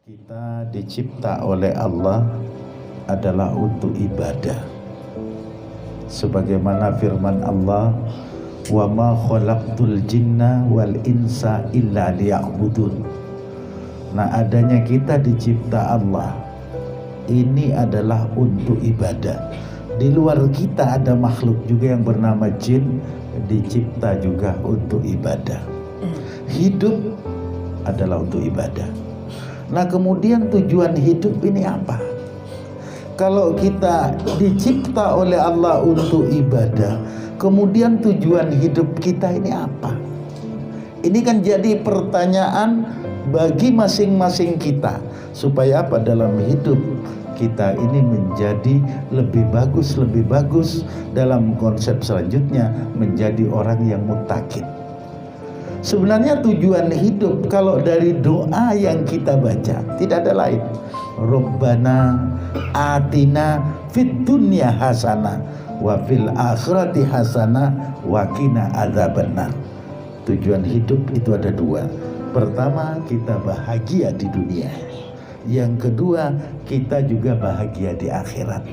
Kita dicipta oleh Allah adalah untuk ibadah. Sebagaimana firman Allah, "Wa ma khalaqtul jinna wal insa illa liya'budun." Nah, adanya kita dicipta Allah ini adalah untuk ibadah. Di luar kita ada makhluk juga yang bernama jin, dicipta juga untuk ibadah. Hidup adalah untuk ibadah. Nah, kemudian tujuan hidup ini apa? Kalau kita dicipta oleh Allah untuk ibadah, kemudian tujuan hidup kita ini apa? Ini kan jadi pertanyaan bagi masing-masing kita, supaya apa dalam hidup kita ini menjadi lebih bagus dalam konsep selanjutnya menjadi orang yang muttaqin. Sebenarnya tujuan hidup kalau dari doa yang kita baca tidak ada lain. Rabbana atina fid dunya hasanah wa fil akhirati hasanah wa qina adzabannar. Tujuan hidup itu ada dua. Pertama, kita bahagia di dunia. Yang kedua, kita juga bahagia di akhirat.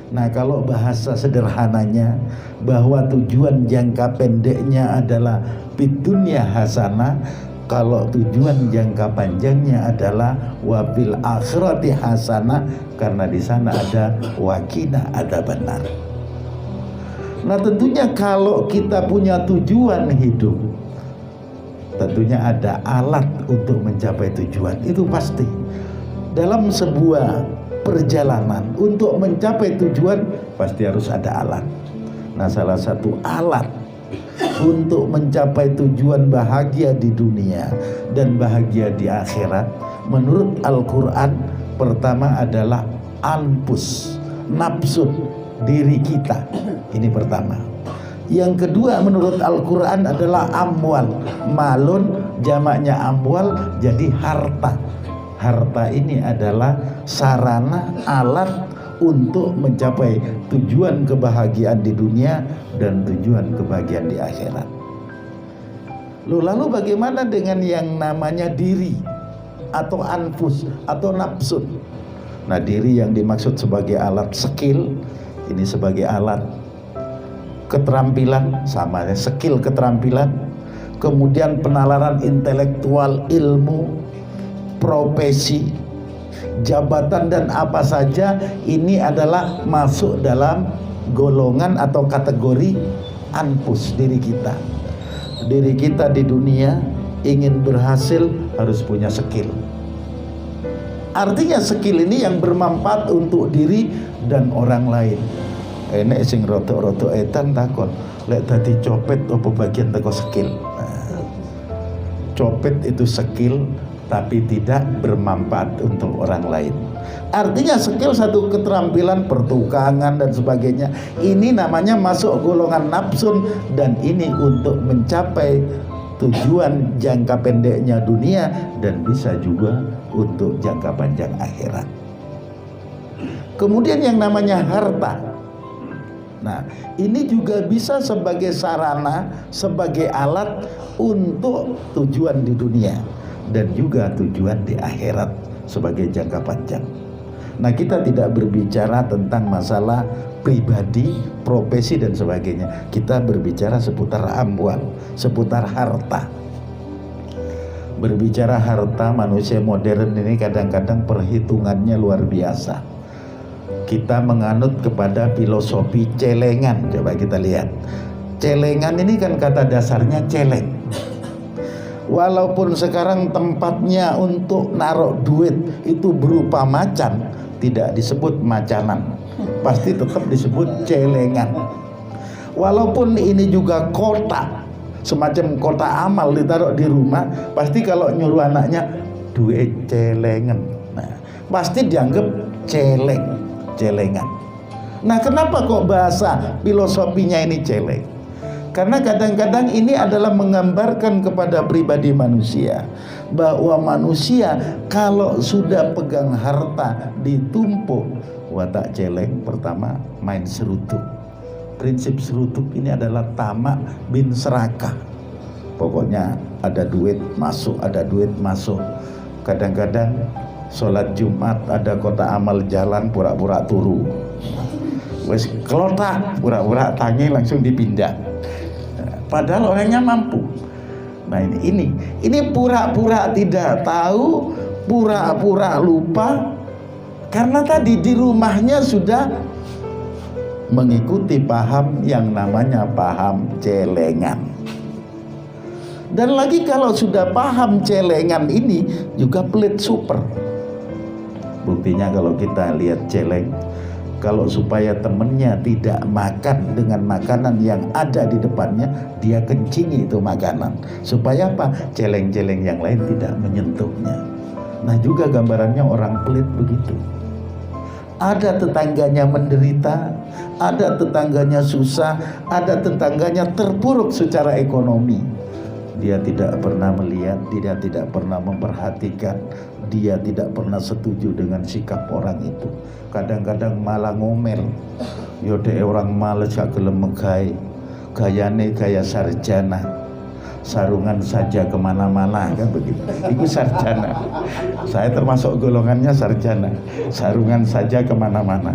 Nah, kalau bahasa sederhananya bahwa tujuan jangka pendeknya adalah bidunya hasanah, kalau tujuan jangka panjangnya adalah wabil akhirati hasanah, karena di sana ada waqina adzabannar. Nah, tentunya kalau kita punya tujuan hidup, tentunya ada alat untuk mencapai tujuan, itu pasti. Dalam sebuah perjalanan untuk mencapai tujuan pasti harus ada alat. Nah, salah satu alat untuk mencapai tujuan bahagia di dunia dan bahagia di akhirat menurut Al-Quran, pertama adalah anfus, nafsu, diri kita. Ini pertama. Yang kedua menurut Al-Quran adalah amwal, malun, jamaknya amwal, jadi harta. Harta ini adalah sarana, alat untuk mencapai tujuan kebahagiaan di dunia dan tujuan kebahagiaan di akhirat. Lalu bagaimana dengan yang namanya diri atau anfus atau nafsu? Nah, diri yang dimaksud sebagai alat skill, ini sebagai alat keterampilan, sama ya, skill keterampilan, kemudian penalaran intelektual, ilmu, profesi, jabatan dan apa saja ini adalah masuk dalam golongan atau kategori anfus, diri kita. Diri kita di dunia ingin berhasil harus punya skill. Artinya skill ini yang bermanfaat untuk diri dan orang lain. Enek sing roto-roto etan takon, lek tadi copet apa bagian teko skill. Nah, copet itu skill tapi tidak bermanfaat untuk orang lain. Artinya skill satu keterampilan, pertukangan dan sebagainya, ini namanya masuk golongan nafsun, dan ini untuk mencapai tujuan jangka pendeknya dunia dan bisa juga untuk jangka panjang akhirat. Kemudian yang namanya harta. Nah, ini juga bisa sebagai sarana, sebagai alat untuk tujuan di dunia dan juga tujuan di akhirat sebagai jangka panjang. Nah, kita tidak berbicara tentang masalah pribadi, profesi dan sebagainya. Kita berbicara seputar amwal, seputar harta. Berbicara harta, manusia modern ini kadang-kadang perhitungannya luar biasa. Kita menganut kepada filosofi celengan. Coba kita lihat. Celengan ini kan kata dasarnya celeng. Walaupun sekarang tempatnya untuk naruh duit itu berupa macan, tidak disebut macanan, pasti tetap disebut celengan. Walaupun ini juga kotak, semacam kotak amal ditaruh di rumah, pasti kalau nyuruh anaknya duit celengan, nah, pasti dianggap celengan. Nah, kenapa kok bahasa filosofinya ini celeng? Karena kadang-kadang ini adalah menggambarkan kepada pribadi manusia bahwa manusia kalau sudah pegang harta ditumpuk, watak celeng, pertama main serutuk. Prinsip serutuk ini adalah tamak bin serakah. Pokoknya ada duit masuk, ada duit masuk. Kadang-kadang sholat Jumat ada kotak amal jalan pura-pura turu, wes kelotak pura-pura tangi langsung dipindah, padahal orangnya mampu. Nah ini pura-pura tidak tahu, pura-pura lupa, karena tadi di rumahnya sudah mengikuti paham yang namanya paham celengan. Dan lagi kalau sudah paham celengan ini juga pelit super. Buktinya kalau kita lihat celeng, kalau supaya temennya tidak makan dengan makanan yang ada di depannya, dia kencingi itu makanan. Supaya apa? Celeng-celeng yang lain tidak menyentuhnya. Nah juga gambarannya orang pelit begitu. Ada tetangganya menderita, ada tetangganya susah, ada tetangganya terpuruk secara ekonomi. Dia tidak pernah melihat, dia tidak pernah memperhatikan, dia tidak pernah setuju dengan sikap orang itu. Kadang-kadang malah ngomel. Yode orang males gak gelem megai, gayane gaya sarjana, sarungan saja kemana-mana, kan begitu. Itu sarjana. Saya termasuk golongannya sarjana, sarungan saja kemana-mana.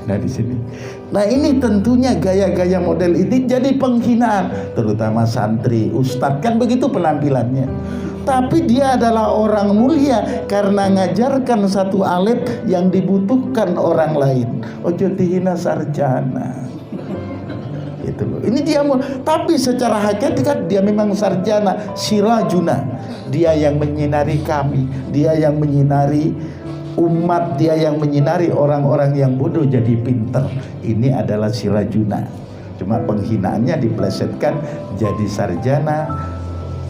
Nah di sini. Nah ini tentunya gaya-gaya model ini jadi penghinaan, terutama santri, ustadz, kan begitu penampilannya. Tapi dia adalah orang mulia karena ngajarkan satu alit yang dibutuhkan orang lain. Ojo dihina sarjana. Itu loh. Ini dia, tapi secara hakikat dia memang sarjana, sirajuna. Dia yang menyinari kami, dia yang menyinari umat, dia yang menyinari orang-orang yang bodoh jadi pinter. Ini adalah sirajuna. Cuma penghinaannya diplesetkan jadi sarjana,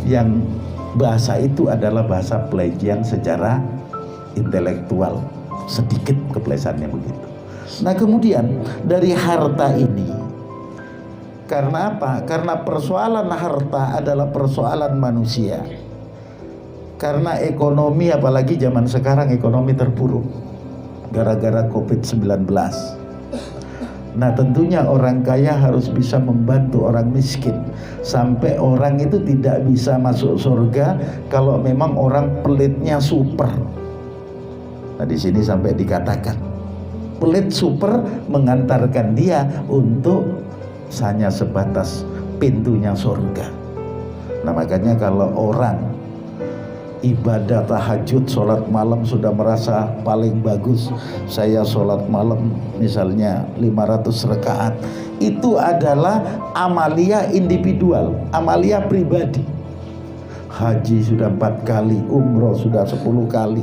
yang bahasa itu adalah bahasa pelecehan secara intelektual. Sedikit keplesannya begitu. Nah kemudian dari harta ini, karena apa? Karena persoalan harta adalah persoalan manusia. Karena ekonomi, apalagi zaman sekarang ekonomi terpuruk gara-gara COVID-19. Nah tentunya orang kaya harus bisa membantu orang miskin, sampai orang itu tidak bisa masuk surga kalau memang orang pelitnya super. Nah di sini sampai dikatakan pelit super mengantarkan dia untuk hanya sebatas pintunya surga. Nah makanya kalau orang ibadah tahajud, sholat malam sudah merasa paling bagus, saya sholat malam misalnya 500 rakaat, itu adalah amalia individual, amalia pribadi. Haji sudah 4 kali, umroh sudah 10 kali.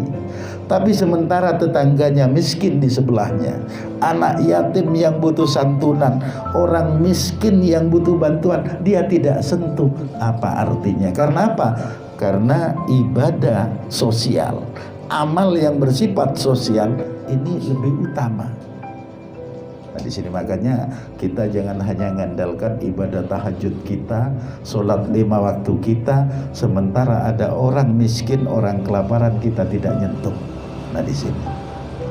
Tapi sementara tetangganya miskin di sebelahnya, anak yatim yang butuh santunan, orang miskin yang butuh bantuan, dia tidak sentuh. Apa artinya? Karena apa? Karena ibadah sosial, amal yang bersifat sosial ini lebih utama. Nah di sini makanya kita jangan hanya mengandalkan ibadah tahajud kita, sholat 5 waktu kita, sementara ada orang miskin, orang kelaparan kita tidak nyentuh. Nah di sini,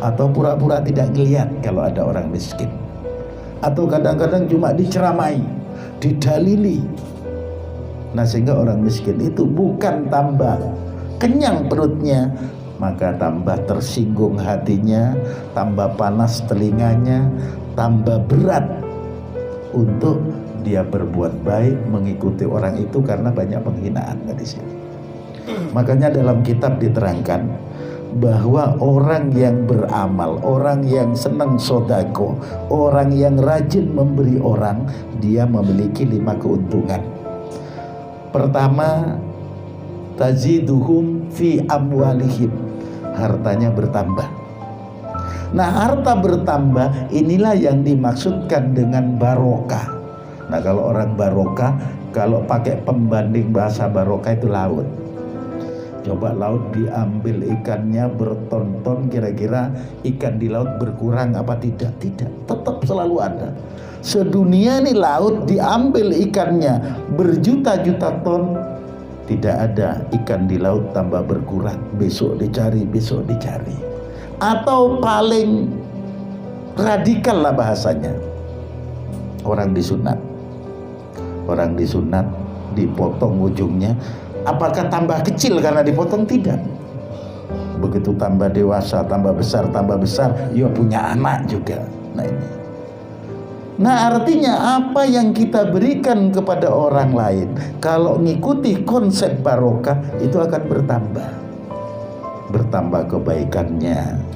atau pura-pura tidak ngelihat kalau ada orang miskin, atau kadang-kadang cuma diceramai, didalili. Nah sehingga orang miskin itu bukan tambah kenyang perutnya, maka tambah tersinggung hatinya, tambah panas telinganya, tambah berat untuk dia berbuat baik mengikuti orang itu karena banyak penghinaan di sini. Makanya dalam kitab diterangkan bahwa orang yang beramal, orang yang senang sodako, orang yang rajin memberi orang, dia memiliki 5 keuntungan. Pertama, taziduhum fi amwalihim, hartanya bertambah. Nah harta bertambah inilah yang dimaksudkan dengan barokah. Nah kalau orang barokah, kalau pakai pembanding bahasa barokah itu laut. Coba laut diambil ikannya berton-ton, kira-kira ikan di laut berkurang apa tidak? Tidak, tetap selalu ada. Sedunia ini laut diambil ikannya berjuta-juta ton, tidak ada ikan di laut tambah berkurang. Besok dicari, besok dicari. Atau paling radikal lah bahasanya, orang disunat. Orang disunat dipotong ujungnya, apakah tambah kecil karena dipotong? Tidak. begitu tambah dewasa, tambah besar, ya punya anak juga. Nah ini. Nah artinya apa yang kita berikan kepada orang lain, kalau ngikuti konsep barokah itu akan bertambah kebaikannya.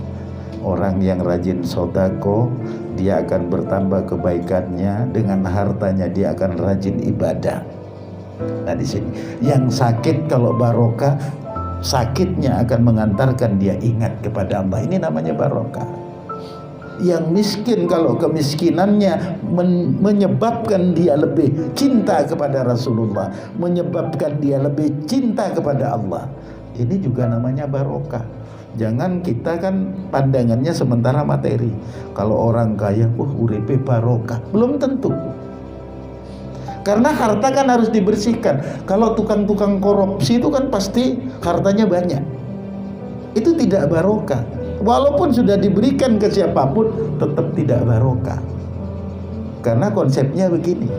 Orang yang rajin sodako, dia akan bertambah kebaikannya. Dengan hartanya dia akan rajin ibadah. Nah di sini, yang sakit kalau barokah, sakitnya akan mengantarkan dia ingat kepada Allah. Ini namanya barokah. Yang miskin kalau kemiskinannya menyebabkan dia lebih cinta kepada Rasulullah, menyebabkan dia lebih cinta kepada Allah, ini juga namanya barokah. Jangan kita kan pandangannya sementara materi. Kalau orang kaya, uripe barokah, belum tentu. Karena harta kan harus dibersihkan. Kalau tukang-tukang korupsi itu kan pasti hartanya banyak. Itu tidak barokah. Walaupun sudah diberikan ke siapapun, tetap tidak barokah. Karena konsepnya begini.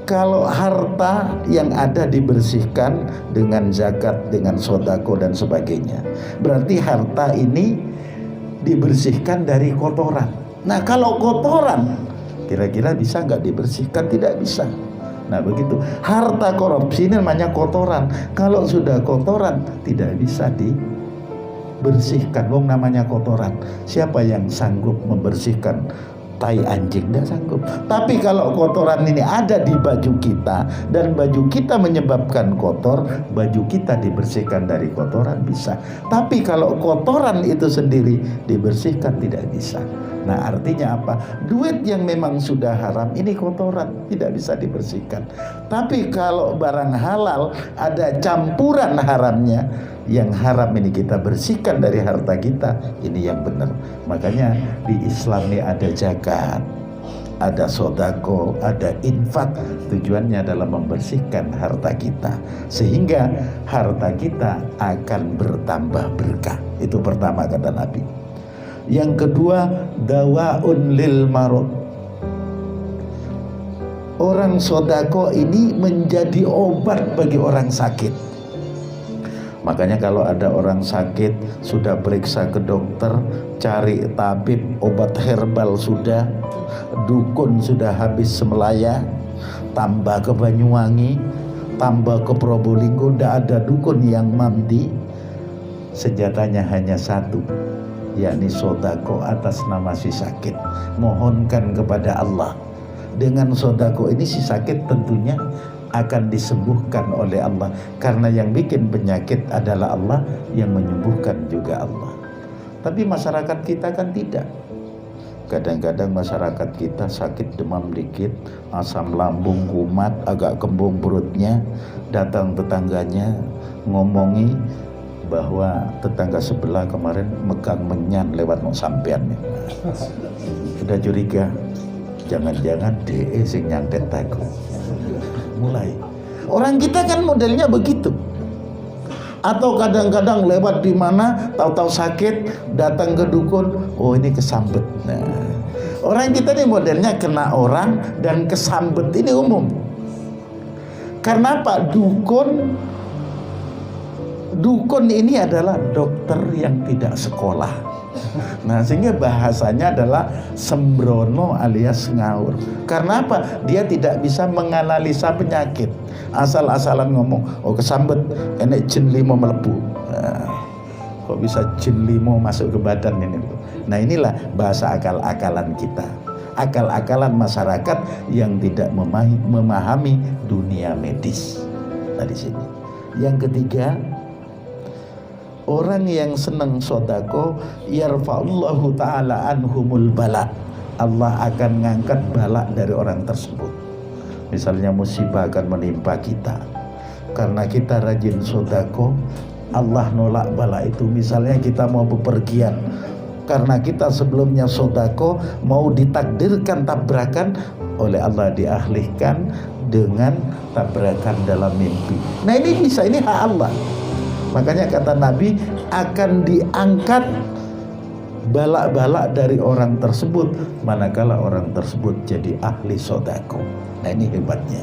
Kalau harta yang ada dibersihkan dengan zakat, dengan sodako dan sebagainya, berarti harta ini dibersihkan dari kotoran. Nah kalau kotoran, kira-kira bisa nggak dibersihkan? Tidak bisa. Nah begitu, harta korupsi ini namanya kotoran. Kalau sudah kotoran, tidak bisa dibersihkan. Wong namanya kotoran. Siapa yang sanggup membersihkan tai anjing? Tidak sanggup. Tapi kalau kotoran ini ada di baju kita dan baju kita menyebabkan kotor, baju kita dibersihkan dari kotoran bisa. Tapi kalau kotoran itu sendiri dibersihkan tidak bisa. Nah artinya apa? Duit yang memang sudah haram ini kotoran, tidak bisa dibersihkan. Tapi kalau barang halal ada campuran haramnya, yang haram ini kita bersihkan dari harta kita, ini yang benar. Makanya di Islam ini ada zakat, ada sodako, ada infak. Tujuannya adalah membersihkan harta kita, sehingga harta kita akan bertambah berkah. Itu pertama kata Nabi. Yang kedua, dawaun lil marud. Orang sodako ini menjadi obat bagi orang sakit. Makanya kalau ada orang sakit, sudah periksa ke dokter, cari tabib, obat herbal sudah, dukun sudah habis semelaya, tambah ke Banyuwangi, tambah ke Probolinggo, tidak ada dukun yang mandi. Senjatanya hanya satu, yakni sodako atas nama si sakit. Mohonkan kepada Allah. Dengan sodako ini si sakit tentunya akan disembuhkan oleh Allah. Karena yang bikin penyakit adalah Allah, yang menyembuhkan juga Allah. Tapi masyarakat kita kan tidak. Kadang-kadang masyarakat kita sakit demam dikit, asam lambung, kumat, agak kembung perutnya, datang tetangganya ngomongi bahwa tetangga sebelah kemarin megang menyan lewat mau sampean. Sudah curiga, jangan-jangan DE sing nyantet aku. Mulai orang kita kan modelnya begitu. Atau kadang-kadang lewat di mana tahu-tahu sakit, datang ke dukun, oh ini kesambet. Nah, orang kita ini modelnya kena orang dan kesambet ini umum. Karena apa? Dukun ini adalah dokter yang tidak sekolah. Nah sehingga bahasanya adalah sembrono alias ngawur. Karena apa? Dia tidak bisa menganalisa penyakit. Asal-asalan ngomong, oh kesambet, enek jin limo melebu. Nah, kok bisa jin limo masuk ke badan ini? Nah inilah bahasa akal-akalan kita, akal-akalan masyarakat yang tidak memahami dunia medis. Nah di sini. Yang ketiga, orang yang senang sodako, yarfa'ullahu ta'ala anhumul bala. Allah akan ngangkat bala dari orang tersebut. Misalnya musibah akan menimpa kita, karena kita rajin sodako, Allah nolak bala itu. Misalnya kita mau bepergian, karena kita sebelumnya sodako, mau ditakdirkan tabrakan, oleh Allah diahlihkan dengan tabrakan dalam mimpi. Nah ini bisa, ini hak Allah. Makanya kata Nabi, akan diangkat balak-balak dari orang tersebut manakala orang tersebut jadi ahli sodako. Nah ini hebatnya.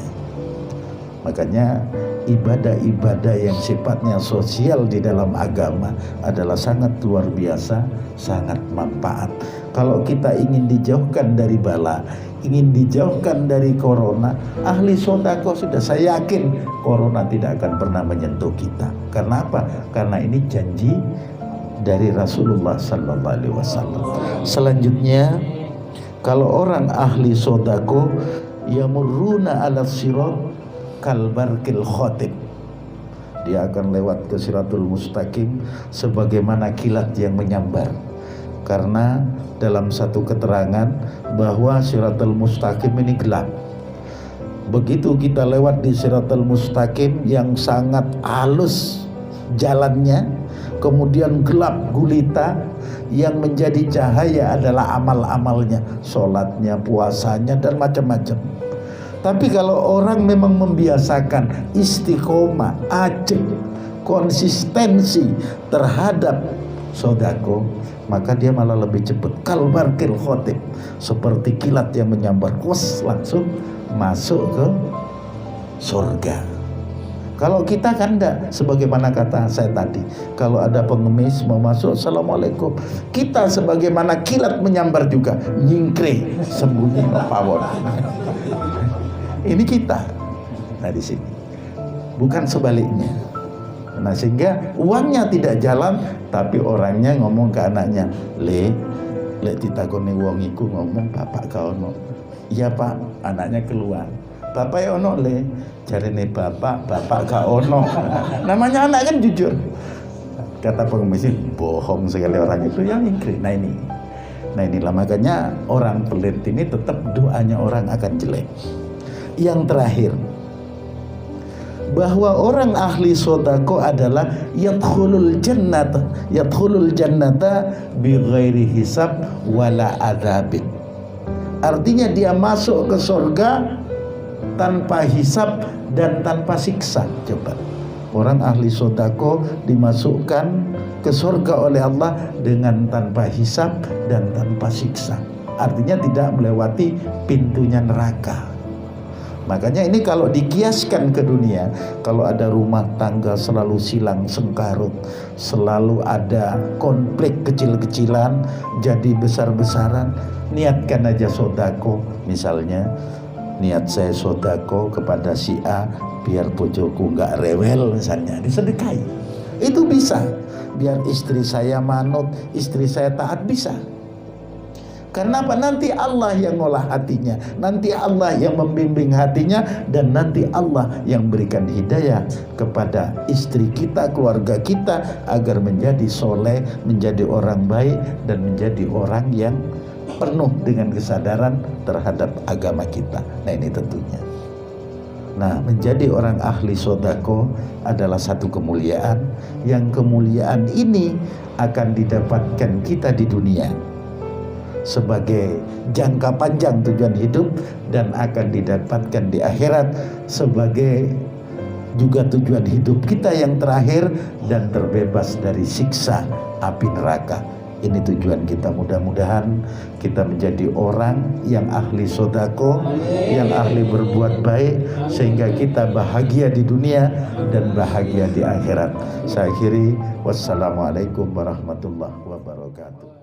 Makanya ibadah-ibadah yang sifatnya sosial di dalam agama adalah sangat luar biasa, sangat manfaat. Kalau kita ingin dijauhkan dari bala, ingin dijauhkan dari corona, ahli sedekah sudah, saya yakin corona tidak akan pernah menyentuh kita. Karena apa? Karena ini janji dari Rasulullah sallallahu alaihi wasallam. Selanjutnya, kalau orang ahli sedekah yamurruna ala sirat kalbarkil khotib, dia akan lewat ke siratul mustaqim sebagaimana kilat yang menyambar. Karena dalam satu keterangan bahwa siratul mustaqim ini gelap. Begitu kita lewat di siratul mustaqim yang sangat halus jalannya, kemudian gelap gulita, yang menjadi cahaya adalah amal-amalnya, sholatnya, puasanya, dan macam-macam. Tapi kalau orang memang membiasakan istiqomah, ajak, konsistensi terhadap sodako, maka dia malah lebih cepat. Kalbarkil khotib, seperti kilat yang menyambar, langsung masuk ke surga. Kalau kita kan enggak, sebagaimana kata saya tadi, kalau ada pengemis mau masuk, assalamualaikum, kita sebagaimana kilat menyambar juga, nyingkre, sembunyi pawon. Ini kita. Nah di sini, bukan sebaliknya. Nah sehingga uangnya tidak jalan, tapi orangnya ngomong ke anaknya, le ditakoni wong iku ngomong bapak kau no. Iya pak, anaknya keluar. Bapak ya ono le, jarine bapak gak ono. Namanya anak kan jujur. Kata pengemis, bohong sekali orang itu yang ingkri. Nah inilah makanya orang pelit ini tetap doanya orang akan jelek. Yang terakhir, bahwa orang ahli sedekah adalah yadkhulul jannata bi ghairi hisab wala adzabin. Artinya dia masuk ke surga tanpa hisab dan tanpa siksa. Coba, orang ahli sedekah dimasukkan ke surga oleh Allah dengan tanpa hisab dan tanpa siksa. Artinya tidak melewati pintunya neraka. Makanya ini kalau dikiaskan ke dunia, kalau ada rumah tangga selalu silang sengkarut, selalu ada konflik kecil-kecilan jadi besar-besaran, niatkan aja sedekah. Misalnya niat saya sedekah kepada si A biar bojoku nggak rewel, misalnya disedekahi, itu bisa. Biar istri saya manut, istri saya taat, bisa. Karena apa? Nanti Allah yang ngolah hatinya, nanti Allah yang membimbing hatinya, dan nanti Allah yang berikan hidayah kepada istri kita, keluarga kita, agar menjadi soleh, menjadi orang baik, dan menjadi orang yang penuh dengan kesadaran terhadap agama kita. Nah ini tentunya. Nah, menjadi orang ahli sedekah adalah satu kemuliaan, yang kemuliaan ini akan didapatkan kita di dunia sebagai jangka panjang tujuan hidup, dan akan didapatkan di akhirat sebagai juga tujuan hidup kita yang terakhir, dan terbebas dari siksa api neraka. Ini tujuan kita. Mudah-mudahan kita menjadi orang yang ahli sedekah, yang ahli berbuat baik, sehingga kita bahagia di dunia dan bahagia di akhirat. Saya akhiri, wassalamualaikum warahmatullahi wabarakatuh.